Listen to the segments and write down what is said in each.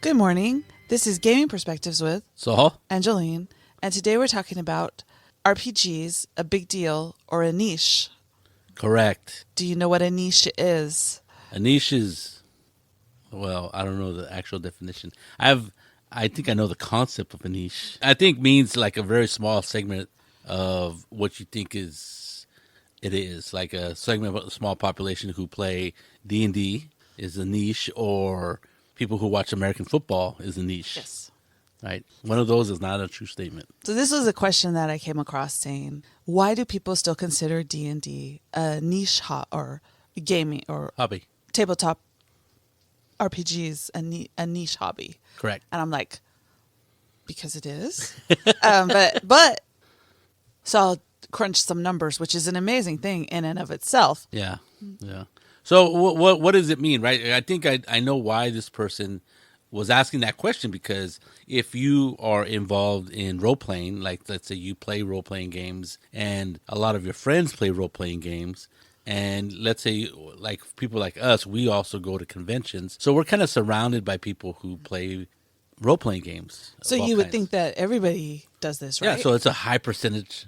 Good morning. This is Gaming Perspectives with Saul and Jolene, and today we're talking about RPGs, a big deal or a niche. Correct. Do you know what a niche is? A niche is, well, I don't know the actual definition. I think I know the concept of a niche. I think means like a very small segment of what you think it is. Like a segment of a small population who play D&D is a niche, or people who watch American football is a niche. Yes. Right? One of those is not a true statement. So this was a question that I came across saying, why do people still consider D&D a niche or gaming or Hobby. tabletop RPGs a niche hobby? Correct. And I'm like, because it is. But so I'll crunch some numbers, which is an amazing thing in and of itself. Yeah, yeah. So what does it mean, right? I think I know why this person was asking that question, because if you are involved in role playing, like let's say you play role playing games and a lot of your friends play role playing games, and let's say like people like us, we also go to conventions, so we're kind of surrounded by people who play role playing games. So you would think that everybody does this, right? Yeah, so it's a high percentage.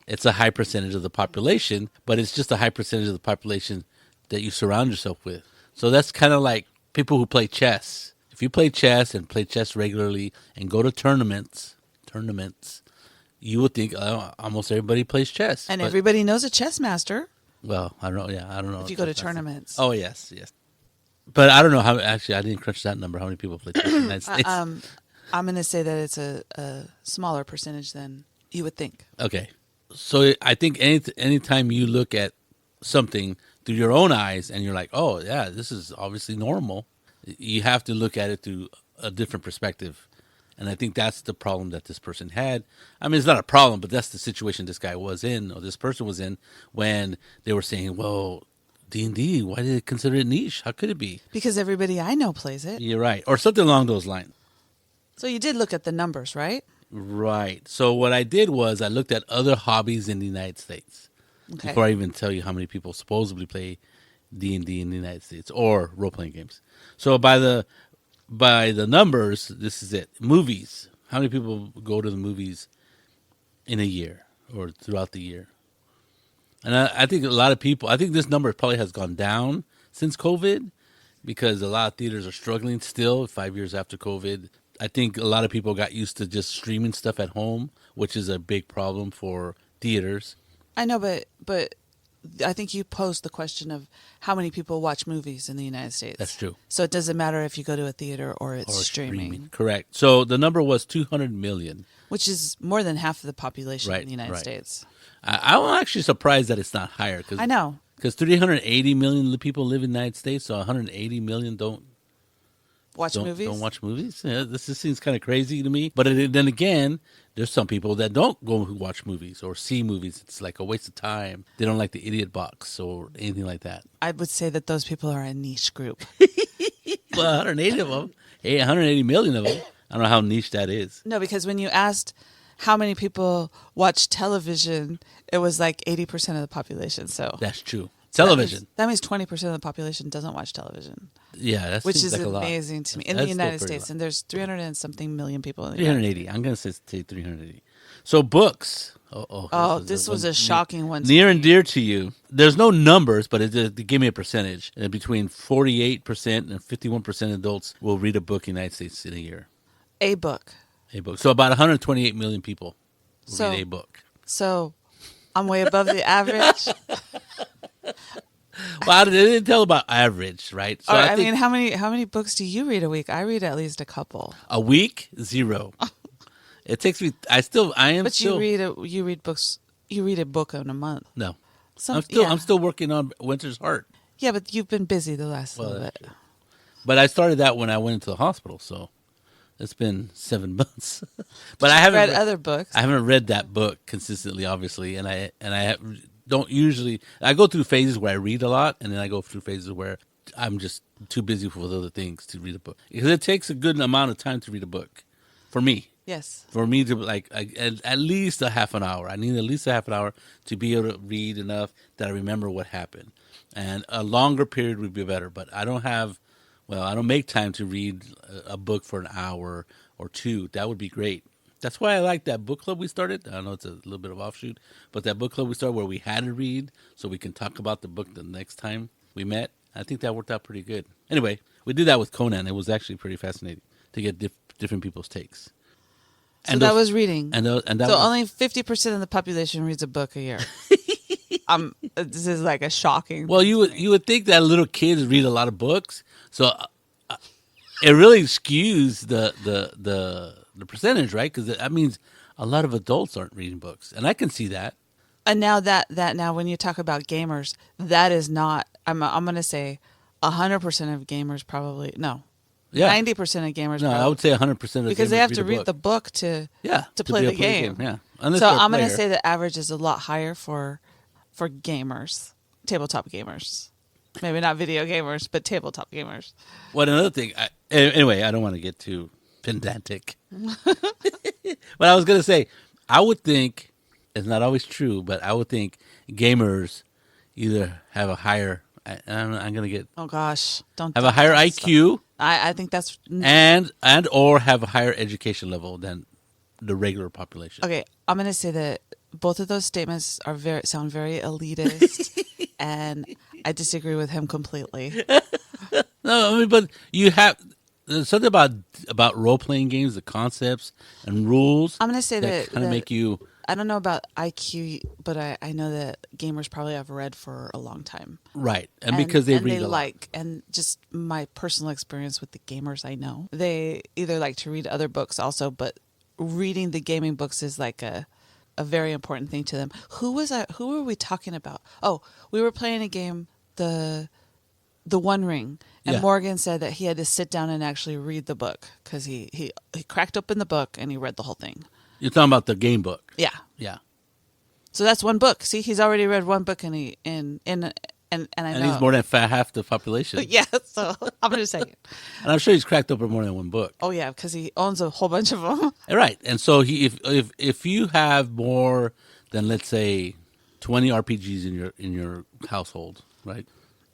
It's a high percentage of the population, but it's just a high percentage of the population that you surround yourself with. So that's kind of like people who play chess. If you play chess and play chess regularly and go to tournaments, you would think almost everybody plays chess. And everybody knows a chess master. Well, I don't know. Yeah, I don't know. If you go to tournaments. Oh, yes. But I don't know how. Actually, I didn't crunch that number. How many people play chess in the United States? I'm going to say that it's a smaller percentage than you would think. Okay. So I think anytime you look at something through your own eyes and you're like, oh, yeah, this is obviously normal, you have to look at it through a different perspective. And I think that's the problem that this person had. I mean, it's not a problem, but that's the situation this guy was in, or this person was in, when they were saying, well, D&D, why did they consider it niche? How could it be? Because everybody I know plays it. You're right. Or something along those lines. So you did look at the numbers, right? Right. So what I did was I looked at other hobbies in the United States. Okay. Before I even tell you how many people supposedly play D&D in the United States or role-playing games. So by the numbers, this is it. Movies. How many people go to the movies in a year or throughout the year? And I think a lot of people, I think this number probably has gone down since COVID, because a lot of theaters are struggling still 5 years after COVID. I think a lot of people got used to just streaming stuff at home, which is a big problem for theaters. I know, but I think you posed the question of how many people watch movies in the United States. That's true. So it doesn't matter if you go to a theater or it's streaming. Correct. So the number was 200 million. Which is more than half of the population Right, in the United right. States. I'm actually surprised that it's not higher. I know. Because 380 million people live in the United States, so 180 million don't watch movies. Don't watch movies. Yeah, this seems kind of crazy to me. But then again, there's some people that don't go watch movies or see movies. It's like a waste of time. They don't like the idiot box or anything like that. I would say that those people are a niche group. Well, 180 of them. Hey, 180 million of them. I don't know how niche that is. No, because when you asked how many people watch television, it was like 80% of the population. So that's true. Television. That means 20% of the population doesn't watch television. Yeah, that which seems is like amazing to me in the United States, and there's 300 and something million people in the 380. I'm going to say 380. So books. This was a shocking one. Near and dear to you. There's no numbers, but it gave me a percentage. And between 48% and 51% of adults will read a book in the United States in a year. A book. So about 128 million people will read a book. So I'm way above the average. Well, they didn't tell about average, right? So I mean, how many books do you read a week? I read at least a couple. A week? 0. It takes me. But you read books. You read a book in a month. No, I'm still working on Winter's Heart. Yeah, but you've been busy the last little bit. True. But I started that when I went into the hospital, so it's been 7 months. But I haven't read other books. I haven't read that book consistently, obviously, and I don't usually. I go through phases where I read a lot, and then I go through phases where I'm just too busy with other things to read a book, because it takes a good amount of time to read a book, for me. Yes. For me to at least a half an hour. I need at least a half an hour to be able to read enough that I remember what happened. And a longer period would be better. But I don't have well, I don't make time to read a book for an hour or two. That would be great. That's why I like that book club we started. I know it's a little bit of offshoot, but that book club we started where we had to read so we can talk about the book the next time we met. I think that worked out pretty good. Anyway, we did that with Conan. It was actually pretty fascinating to get different people's takes. So that was reading. And that So was, only 50% of the population reads a book a year. This is like a shocking. well, you would think that little kids read a lot of books, so it really skews the percentage, right? Because that means a lot of adults aren't reading books, and I can see that. And now that now when you talk about gamers, that is not. I'm going to say 100% of gamers probably no. Yeah, 90% of gamers. No, probably, I would say 100% of because gamers they have read to a read book. the book to to play be the able to play game. Yeah, unless So they're a I'm going to player. say the average is a lot higher for gamers, tabletop gamers. Maybe not video gamers, but tabletop gamers. Well, another thing. Anyway, I don't want to get too pedantic. But I was going to say, I would think, it's not always true, but I would think gamers either have a higher, I'm going to get, Oh gosh, don't have a higher don't IQ I think that's and or have a higher education level than the regular population. okay. I'm going to say that both of those statements are sound very elitist, and I disagree with him completely. No, I mean, but you have there's something about role playing games, the concepts and rules. I'm going to say that kind of make you I don't know about IQ, but I know that gamers probably have read for a long time. right, and because they read a lot. like, and just my personal experience with the gamers I know, they either like to read other books also, but reading the gaming books is like a very important thing to them. Who were we talking about? Oh, we were playing a game, the One Ring, and Yeah. Morgan said that he had to sit down and actually read the book because he cracked open the book and he read the whole thing. You're talking about the game book. Yeah. Yeah. So that's one book. See, he's already read one book, and and I know. And he's more than half the population. Yeah, so I'm going to say it. And I'm sure he's cracked open more than one book. Oh yeah, because he owns a whole bunch of them. Right. And so if you have more than, let's say, 20 RPGs in your household, right?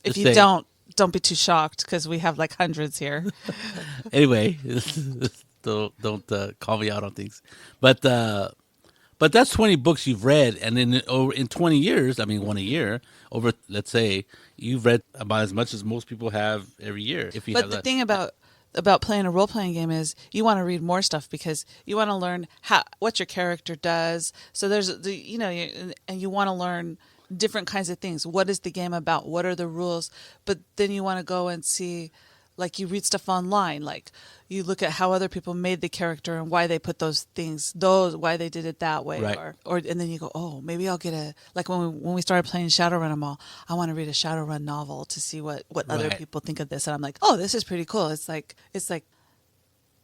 If Just you say- don't be too shocked because we have like hundreds here. Anyway, don't call me out on things. But that's 20 books you've read, and in 20 years, I mean, one a year, over, let's say, you've read about as much as most people have every year. If you But have the that. thing about playing a role playing game is you want to read more stuff because you want to learn what your character does. So there's and you want to learn different kinds of things. What is the game about? What are the rules? But then you want to go and see, like, you read stuff online, like you look at how other people made the character and why they put those things, why they did it that way, Right. or and then you go, oh, maybe I'll get like when we started playing Shadowrun, I want to read a Shadowrun novel to see what other Right. people think of this, and I'm like, oh, this is pretty cool. It's like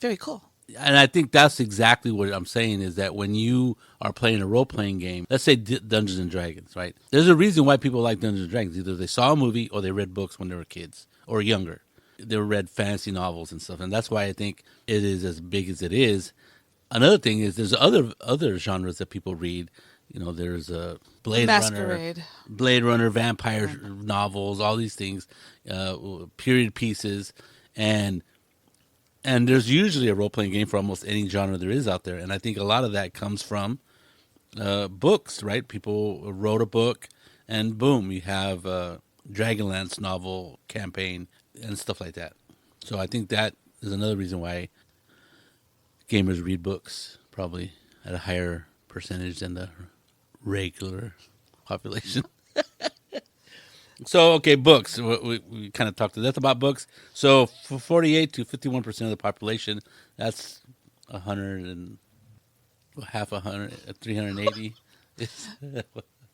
very cool. And I think that's exactly what I'm saying is that when you are playing a role-playing game, let's say Dungeons and Dragons, right? There's a reason why people like Dungeons and Dragons. Either they saw a movie or they read books when they were kids or younger. They read fantasy novels and stuff. And that's why I think it is as big as it is. Another thing is there's other genres that people read. You know, there's a Masquerade. Blade Runner, vampire novels, all these things, period pieces, and there's usually a role-playing game for almost any genre there is out there. And I think a lot of that comes from books, right? People wrote a book, and boom, you have a Dragonlance novel campaign and stuff like that. So I think that is another reason why gamers read books, probably at a higher percentage than the regular population. So, okay, books. We kind of talked to death about books. So, for 48 to 51% of the population, that's 100 and half 100, 380. It's,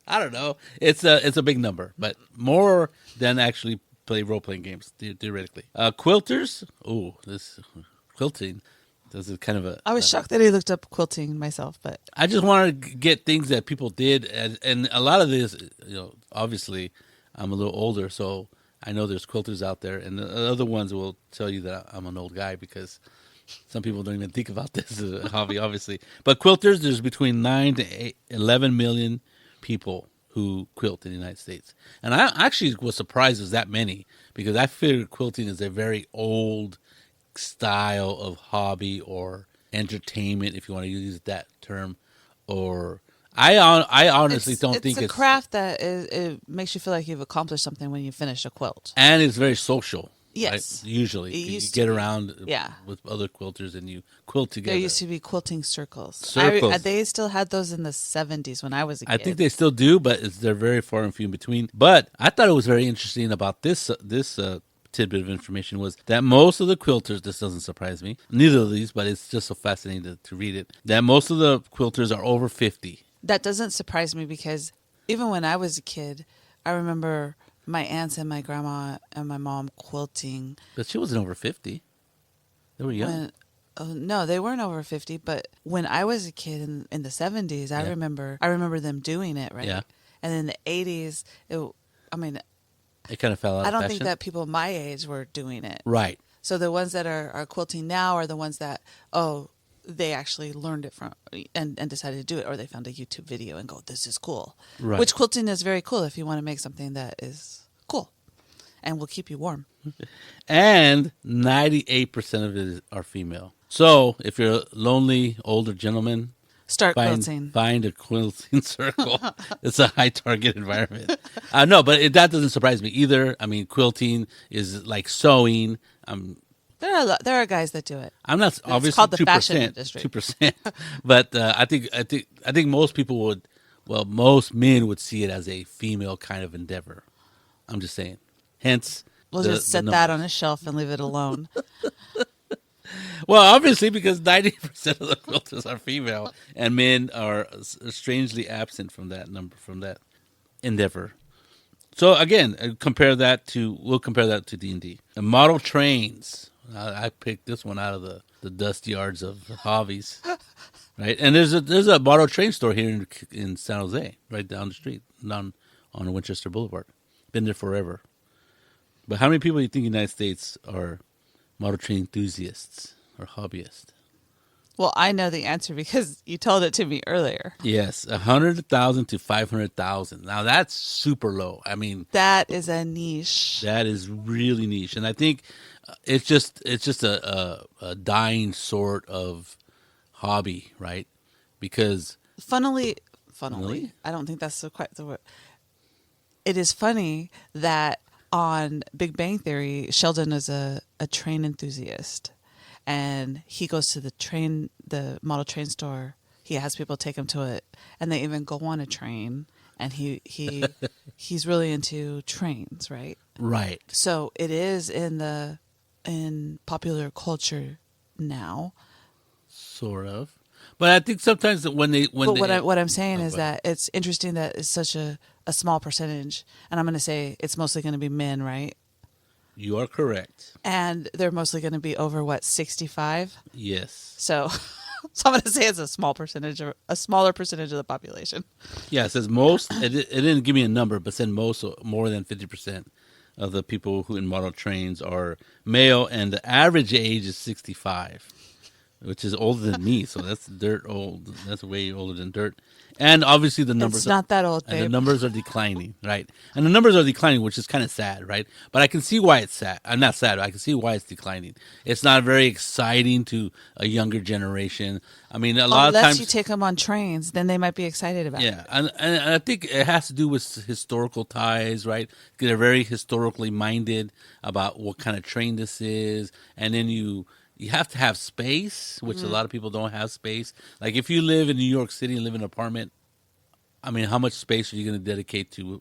I don't know. It's a big number, but more than actually play role playing games theoretically. Quilters. Oh, this quilting. This is kind of a. I was shocked that he looked up quilting myself, but I just wanted to get things that people did, and a lot of this, obviously, I'm a little older, so I know there's quilters out there, and the other ones will tell you that I'm an old guy because some people don't even think about this as a hobby, obviously. But quilters, there's between 9 to 11 million people who quilt in the United States. And I actually was surprised there's that many because I figured quilting is a very old style of hobby or entertainment, if you want to use that term. Or I honestly don't think it's a craft that it makes you feel like you've accomplished something when you finish a quilt. and it's very social. Yes. Right? Usually, It you used get to be. around Yeah. with other quilters and you quilt together. There used to be quilting circles. Circles. They still had those in the 70s when I was a kid. I think they still do, but they're very far and few in between. But I thought it was very interesting about this tidbit of information was that most of the quilters, this doesn't surprise me, neither of these, but it's just so fascinating to read it, that most of the quilters are over 50. That doesn't surprise me because even when I was a kid, I remember my aunts and my grandma and my mom quilting. But she wasn't over 50. They were young. No, they weren't over 50, but when I was a kid in the 70s, I remember them doing it, right? Yeah. And in the 80s, It kind of fell out I of don't fashion. think that people my age were doing it. Right. So the ones that are quilting now are the ones that, they actually learned it from and decided to do it, or they found a YouTube video and go, this is cool. Right. Which quilting is very cool if you want to make something that is cool and will keep you warm. And 98% of it are female. So if you're a lonely older gentleman, Start quilting. find a quilting circle. It's a high target environment. No, but that doesn't surprise me either. I mean, quilting is like sewing. There are guys that do it. I'm not obviously It's called the 2%, fashion industry. 2%. But I think most people would, well, most men would see it as a female kind of endeavor. I'm just saying. Hence, We'll just set that on a shelf and leave it alone. Well, obviously, because 90% of the quilters are female, and men are strangely absent from that number, from that endeavor. So again, we'll compare that to D&D. And model trains. I picked this one out of the dust yards of hobbies, right? And there's a model train store here in San Jose, right down the street, on Winchester Boulevard. Been there forever. But how many people do you think in the United States are model train enthusiasts or hobbyists? Well, I know the answer because you told it to me earlier. Yes, 100,000 to 500,000. Now that's super low. I mean, that is a niche. That is really niche, and I think it's just a dying sort of hobby, right? Because funnily, I don't think that's quite the word. It is funny that on Big Bang Theory, Sheldon is a train enthusiast. And he goes to the model train store. He has people take him to it, and they even go on a train. And he's really into trains, right? Right. So it is in popular culture now, sort of. But I think sometimes what I'm saying is that it's interesting that it's such a small percentage, and I'm going to say it's mostly going to be men, right? You are correct. And they're mostly going to be over, 65? Yes. So I'm going to say it's a smaller percentage of the population. Yeah, it says most. It didn't give me a number, but said most, so more than 50% of the people who in model trains are male, and the average age is 65, which is older than me. So that's dirt old. That's way older than dirt. And obviously the numbers. It's not that old, babe. And the numbers are declining, right? And the numbers are declining, which is kind of sad, right? But I can see why it's sad. I'm not sad. I can see why it's declining. It's not very exciting to a younger generation. I mean, a lot of times, unless you take them on trains, then they might be excited about it. Yeah, and I think it has to do with historical ties, right? They're very historically minded about what kind of train this is, and then you have to have space, which a lot of people don't have space. Like if you live in New York City and live in an apartment, I mean, how much space are you going to dedicate to?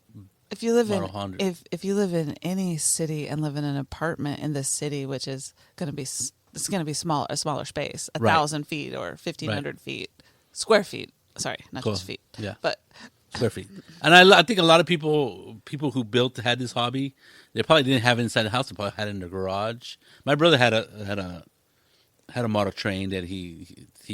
If you live Model 100? if you live in any city and live in an apartment in this city, which is going to be a smaller space, 1,000 feet or 1,500 feet, square feet. Sorry, not just feet. Yeah, but square feet. And I think a lot of people who had this hobby, they probably didn't have it inside the house. They probably had it in the garage. My brother had a model train that he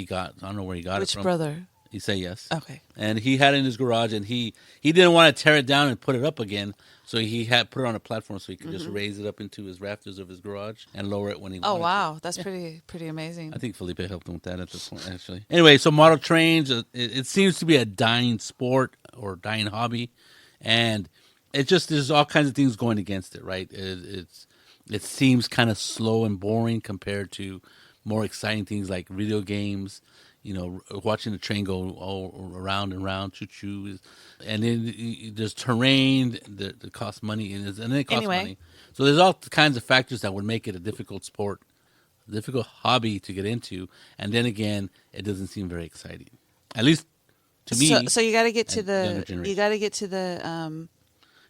got. I don't know where he got it from. Which brother? You say yes. Okay. And he had it in his garage, and he didn't want to tear it down and put it up again, so he had put it on a platform so he could just raise it up into his rafters of his garage and lower it when he wanted. Oh wow, that's pretty amazing. I think Felipe helped him with that at this point, actually. Anyway, so model trains, it seems to be a dying sport or dying hobby, and it just there's all kinds of things going against it, right? It seems kind of slow and boring compared to more exciting things like video games. Watching the train go all around and around, choo choo, and then there's terrain that costs money, and then it costs Anyway. money. So there's all kinds of factors that would make it a difficult sport, a difficult hobby to get into, and then again, it doesn't seem very exciting, at least to me. So you got to get to and younger the generation. you got to get to the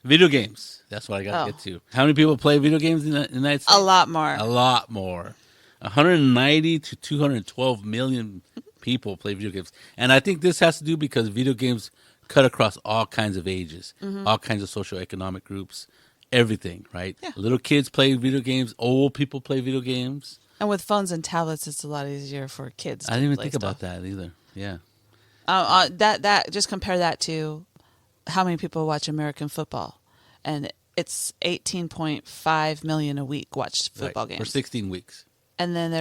Video games. That's what I got to get to. How many people play video games in the United States? a lot more. A lot more. 190 to 212 million people play video games. And I think this has to do because video games cut across all kinds of ages, all kinds of socioeconomic groups, everything, right? Yeah. Little kids play video games. Old people play video games. And with phones and tablets, it's a lot easier for kids. I didn't even play think stuff. about that either. Yeah. That just compare that to how many people watch American football, and it's 18.5 million a week watch football Right. games For 16 weeks. And then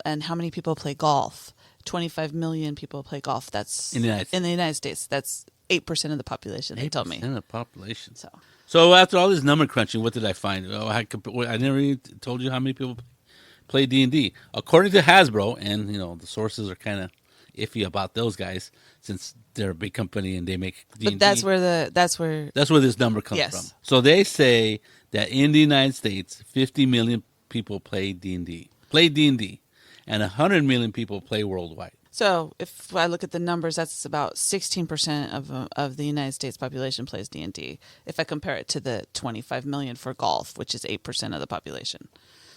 and how many people play golf? 25 million people play golf. That's In the United States. That's 8% of the population. They told me. 8% of the population. So So after all this number crunching, what did I find? I never even told you how many people play D&D. According to Hasbro, and the sources are kind of iffy about those guys since they're a big company and they make D&D. but that's where this number comes Yes. from. So they say that in the United States, 50 million people play D&D, and 100 million people play worldwide. So if I look at the numbers, that's about 16% of the United States population plays D&D. If I compare it to the 25 million for golf, which is 8% of the population,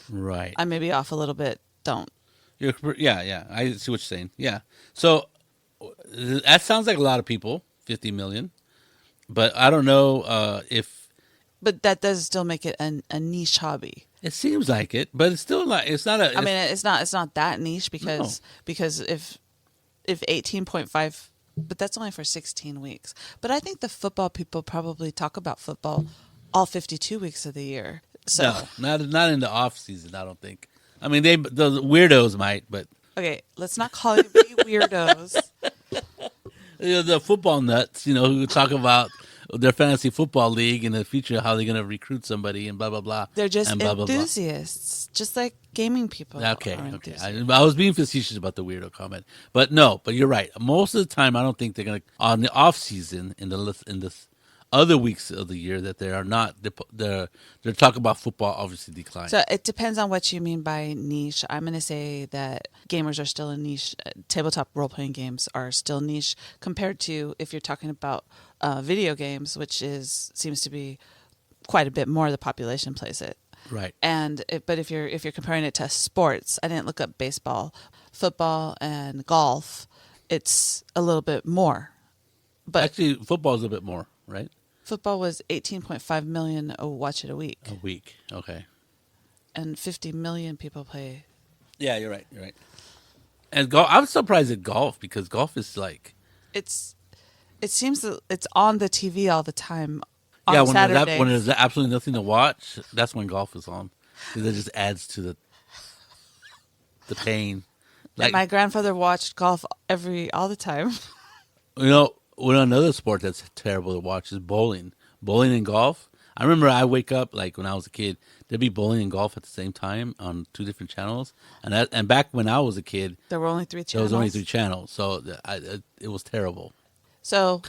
Right. I may be off a little bit. Don't. Yeah. I see what you're saying. Yeah. So that sounds like a lot of people, 50 million. But I don't know if But that does still make it a niche hobby. it seems like it, but it's still not. It's not a. I mean, it's not that niche because if 18.5, but that's only for 16 weeks. But I think the football people probably talk about football all 52 weeks of the year. So no, not in the off season. I don't think. I mean, the weirdos might, but okay, let's not call anybody weirdos. the football nuts, who talk about their fantasy football league in the future, how they're going to recruit somebody and blah blah blah. They're just and blah, blah, blah. enthusiasts, just like gaming people. Okay. are Okay. enthusiasts. I was being facetious about the weirdo comment, but no. But you're right. Most of the time, I don't think they're gonna on the off season in the other weeks of the year that they are not. They're talking about football. Obviously, decline. So it depends on what you mean by niche. I'm going to say that gamers are still a niche. Tabletop role-playing games are still niche compared to if you're talking about video games, which seems to be quite a bit more of the population plays it. Right. But if you're comparing it to sports, I didn't look up baseball, football, and golf. It's a little bit more. But Actually, football is a bit more, right? football was 18.5 million watch it a week, A week. Okay. and 50 million people play. Yeah, you're right. And golf. I'm surprised at golf because golf is like It seems that it's on the TV all the time. On when Saturdays. when there's absolutely nothing to watch, that's when golf is on. Because it just adds to the pain. And my grandfather watched golf all the time. Another sport that's terrible to watch is bowling. Bowling and golf. I remember I wake up like when I was a kid, there'd be bowling and golf at the same time on two different channels. And back when I was a kid, There were only 3 there channels. was only 3 channels, so it was terrible. So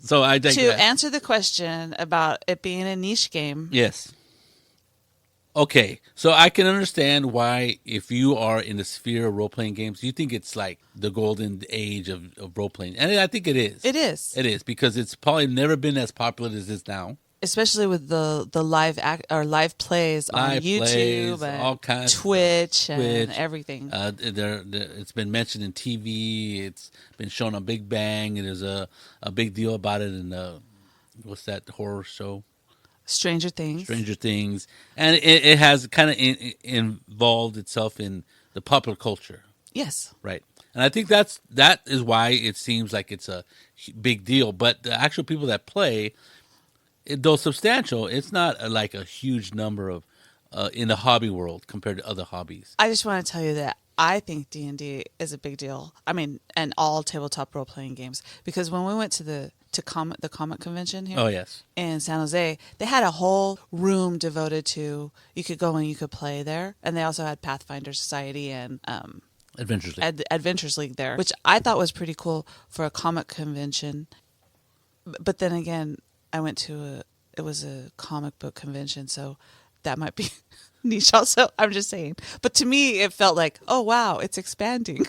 So I think to answer the question about it being a niche game, yes. Okay, so I can understand why if you are in the sphere of role-playing games, you think it's like the golden age of role-playing. And I think it is. it is, It is, because it's probably never been as popular as it is now. especially with the live plays on Live YouTube plays, and all kinds- Twitch and Twitch. everything. It's been mentioned in TV. It's been shown on Big Bang. And there's a big deal about it in what's that horror show? Stranger Things. Stranger Things. And it has kind of involved itself in the popular culture. Yes. Right. And I think that is why it seems like it's a big deal. But the actual people that play, though substantial, it's not like a huge number of in the hobby world compared to other hobbies. I just want to tell you that I think D&D is a big deal. I mean, and all tabletop role playing games, because when we went to the comic convention here Oh yes, in San Jose, they had a whole room devoted to, you could go and you could play there, and they also had Pathfinder Society and Adventures League. Adventures League there, which I thought was pretty cool for a comic convention. But then again, I went to it was a comic book convention, so that might be niche also. I'm just saying. But to me, it felt like, oh, wow, it's expanding.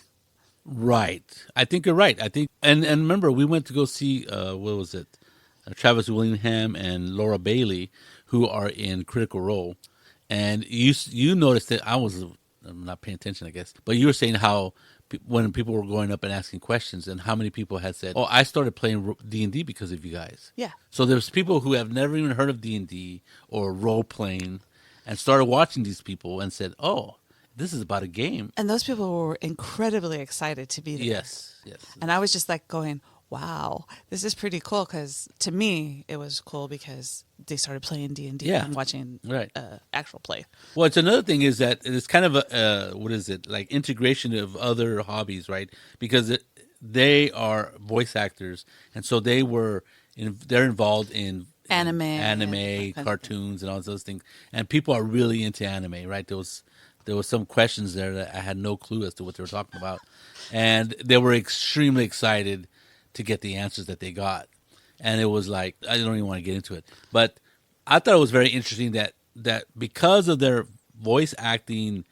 Right. I think you're right. I think, and remember, we went to go see, what was it? Travis Willingham and Laura Bailey, who are in Critical Role. And you noticed that I'm not paying attention, I guess, but you were saying how when people were going up and asking questions and how many people had said, oh, I started playing D&D because of you guys. Yeah. So there's people who have never even heard of D&D or role playing and started watching these people and said, oh, this is about a game. And those people were incredibly excited to be there. Yes, yes. And I was just like going, wow, this is pretty cool, because to me, it was cool because they started playing D&D Yeah. and watching Right. actual play. Well, it's another thing is that it's kind of a what is it, like integration of other hobbies, right? Because they are voice actors, and so they're involved in Anime, and that kind of cartoons, and all those things. And people are really into anime, right? There was some questions there that I had no clue as to what they were talking about, and they were extremely excited to get the answers that they got. And it was like, I don't even want to get into it, but I thought it was very interesting that because of their voice acting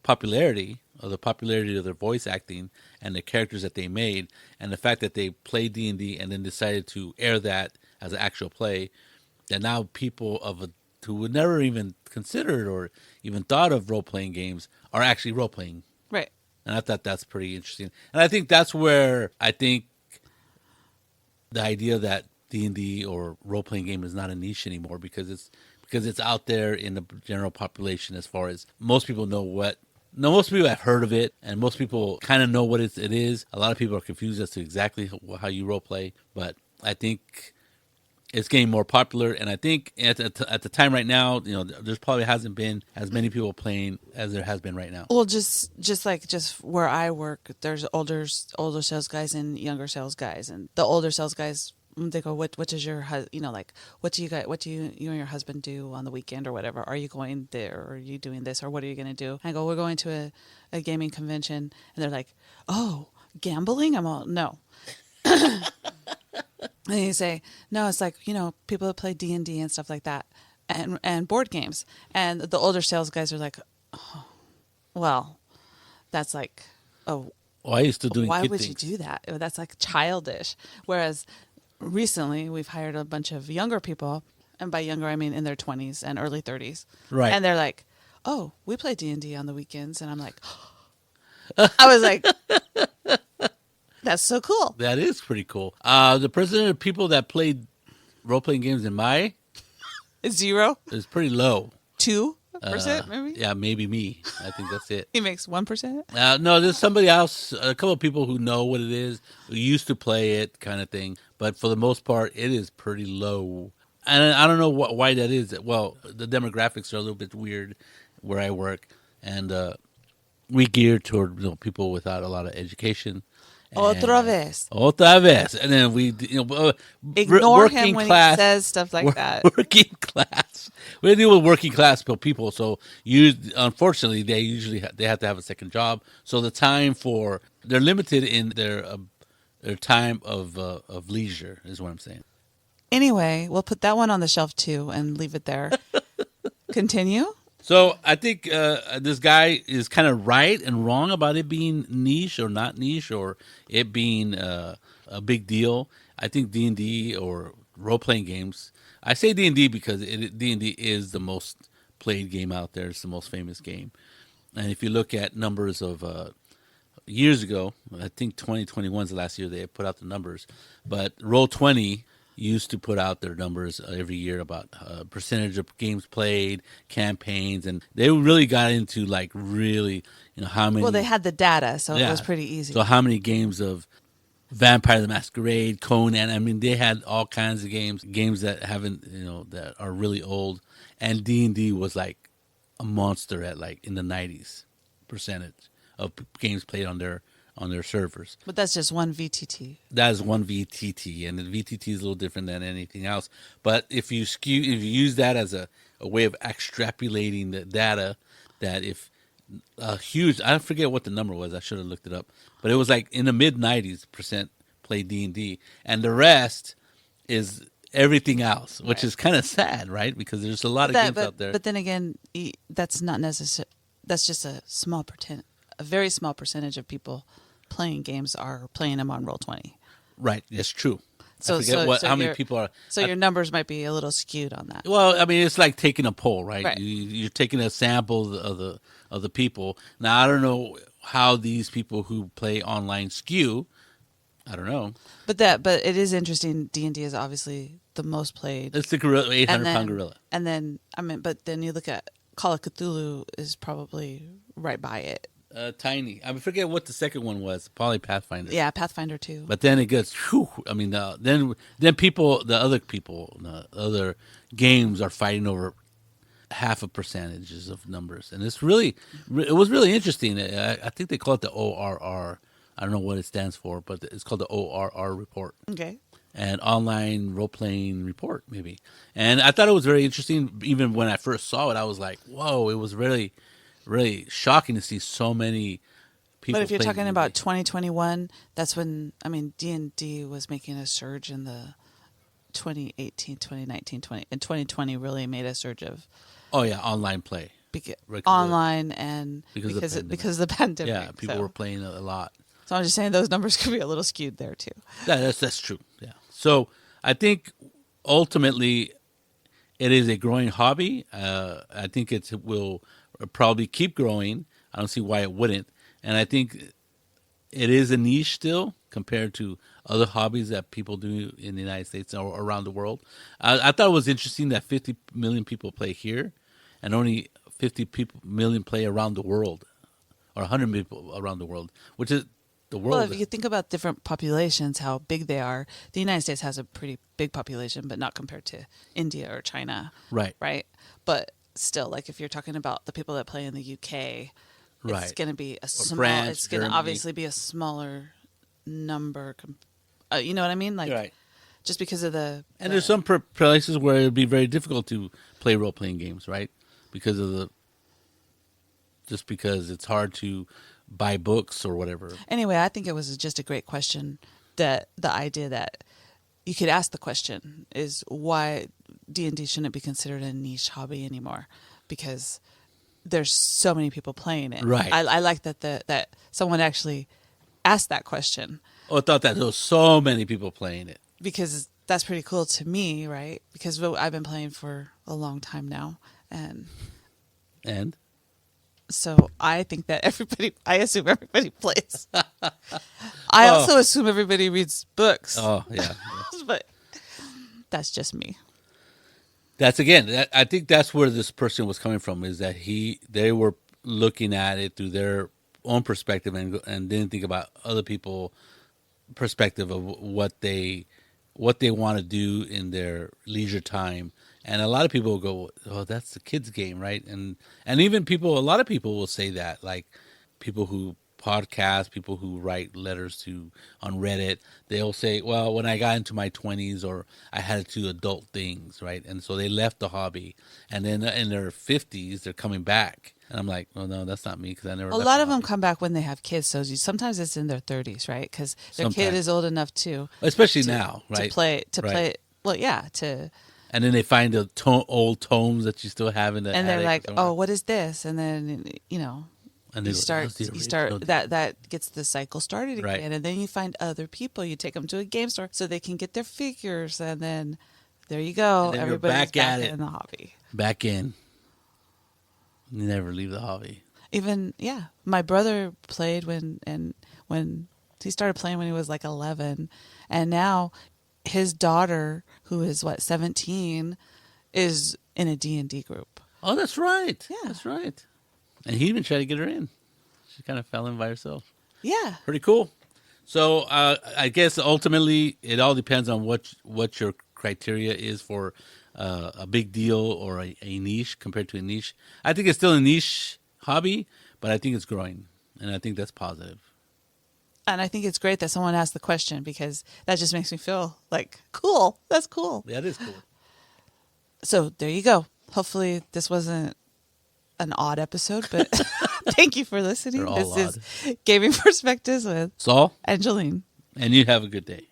popularity, or the popularity of their voice acting and the characters that they made, and the fact that they played D&D and then decided to air that as an actual play, that now people who would never even considered or even thought of role playing games are actually role playing. Right. And I thought that's pretty interesting. And I think that's where I think the idea that D&D or role playing game is not a niche anymore, because it's out there in the general population, as far as most people know what. No, most people have heard of it, and most people kind of know what it is. A lot of people are confused as to exactly how you role play, but I think it's getting more popular. And I think at the time right now, there's probably hasn't been as many people playing as there has been right now. Well, just where I work, there's older sales guys and younger sales guys, and the older sales guys, they go, what does your like, what do you and your husband do on the weekend or whatever? Are you going there, or are you doing this, or what are you going to do? And I go, we're going to a gaming convention. And they're like, oh, gambling? I'm all, no. And you say, no, it's like, people that play D&D and stuff like that, and board games. And the older sales guys are like, oh, well, that's like, oh, Well, I used to do. why would you do that? That's like childish. Whereas recently we've hired a bunch of younger people, and by younger I mean in their 20s and early 30s. Right. And they're like, oh, we play D&D on the weekends. And I'm like, I was like, that's so cool. That is pretty cool. The percentage of people that played role playing games in my 0? is pretty low. 2%, maybe? Yeah, maybe me. I think that's it. He makes 1%? No, there's somebody else, a couple of people who know what it is, who used to play it, kind of thing. But for the most part, it is pretty low. And I don't know why that is. Well, the demographics are a little bit weird where I work, and we gear toward people without a lot of education. Otra vez. Otra vez. And then we, Ignore him when he says stuff like that. Working class. We deal with working class people. So unfortunately, they usually they have to have a second job. So the time they're limited in their time of leisure is what I'm saying. Anyway, we'll put that one on the shelf too and leave it there. Continue. So I think this guy is kind of right and wrong about it being niche or not niche, or it being a big deal. I think D&D or role-playing games, I say D&D because D&D is the most played game out there. It's the most famous game. And if you look at numbers of years ago, I think 2021 is the last year they put out the numbers, but Roll20 used to put out their numbers every year about percentage of games played, campaigns, and they really got into like really, how many. Well, they had the data, so it was pretty easy. So how many games of Vampire the Masquerade, Conan? I mean, they had all kinds of games that haven't, that are really old, and D&D was like a monster at like in the 90s percentage. of games played on their servers. But that's just one VTT. That is one VTT, and the VTT is a little different than anything else. But if you use that as a way of extrapolating the data, that if a huge, I forget what the number was, I should have looked it up, but it was like in the mid-90s% play D&D, and the rest is everything else, which is kind of sad, right? Because there's a lot of games out there. But then again, that's not necessary. That's just a very small percentage of people playing games are playing them on Roll20. Right, that's true. So, I forget how many people are. So your numbers might be a little skewed on that. Well, I mean, it's like taking a poll, right? Right. You're taking a sample of the people. Now, I don't know how these people who play online skew. I don't know. But it is interesting. D&D is obviously the most played. It's the gorilla, 800-pound gorilla. And then but then you look at Call of Cthulhu is probably right by it. Tiny. I forget what the second one was. Probably Pathfinder. Yeah, Pathfinder too. But then it gets. Whew, I mean, then the other games are fighting over half a percentages of numbers, and it was really interesting. I think they call it the ORR. I don't know what it stands for, but it's called the ORR report. Okay. And online role playing report, maybe. And I thought it was very interesting. Even when I first saw it, I was like, "Whoa!" It was really, really shocking to see so many people. But if you're playing talking D&D. about 2021, that's when D&D was making a surge in the 2018, 2019, and 2020 really made a surge of online play. Online and because of the pandemic. Yeah, people were playing a lot. So I'm just saying those numbers could be a little skewed there too. Yeah, that's true. Yeah. So I think ultimately it is a growing hobby. I think it will probably keep growing. I don't see why it wouldn't. And I think it is a niche still compared to other hobbies that people do in the United States or around the world. I thought it was interesting that 50 million people play here and only 50 million play around the world, or 100 million people around the world, which is the world. Well, if you think about different populations, how big they are, the United States has a pretty big population, but not compared to India or China. Right. Right. But still, like if you're talking about the people that play in the UK, it's going to be a small. France, it's going to Germany. obviously be a smaller number. You know what I mean? Like, right. Just because of and there's some places where it'd be very difficult to play role playing games, right? Because it's hard to buy books or whatever. Anyway, I think it was just a great question. That the idea that you could ask the question is why D&D shouldn't be considered a niche hobby anymore, because there's so many people playing it. Right. I like that someone actually asked that question. Oh, I thought that there was so many people playing it. Because that's pretty cool to me, right? Because I've been playing for a long time now, and so I think that I assume everybody plays. I also assume everybody reads books. Oh, yeah. But that's just me. I think that's where this person was coming from, is that they were looking at it through their own perspective and didn't think about other people's perspective of what they want to do in their leisure time. And a lot of people will go, "Oh, that's the kids' game, right?" And even a lot of people will say that, like people who podcast, people who write letters on Reddit, they'll say, "Well, when I got into my 20s, or I had to do adult things, right?" And so they left the hobby, and then in their 50s, they're coming back. And I'm like, "Oh no, that's not me, because I never." A lot of them come back when they have kids, so sometimes it's in their 30s, right? Because their kid is old enough especially now, right? To play. Well, yeah, And then they find the old tomes that you still have in the and they're like, somewhere. "Oh, what is this?" And then And you go, start that gets the cycle started again, Right. and then you find other people. You take them to a game store so they can get their figures, and then there you go. Everybody's back in the hobby. Back in. You never leave the hobby. Even my brother played when he started playing when he was like 11, and now his daughter, who is 17, is in a D&D group. Oh, that's right. Yeah, that's right. And he even tried to get her in. She kind of fell in by herself. Yeah, pretty cool. So I guess ultimately it all depends on what your criteria is for a big deal or a niche compared to a niche. I think it's still a niche hobby, but I think it's growing. And I think that's positive. And I think it's great that someone asked the question because that just makes me feel like, cool. That's cool. That is cool. So there you go. Hopefully this wasn't an odd episode, but thank you for listening. They're all This is Gaming Perspectives with Saul, Jolene. and you have a good day.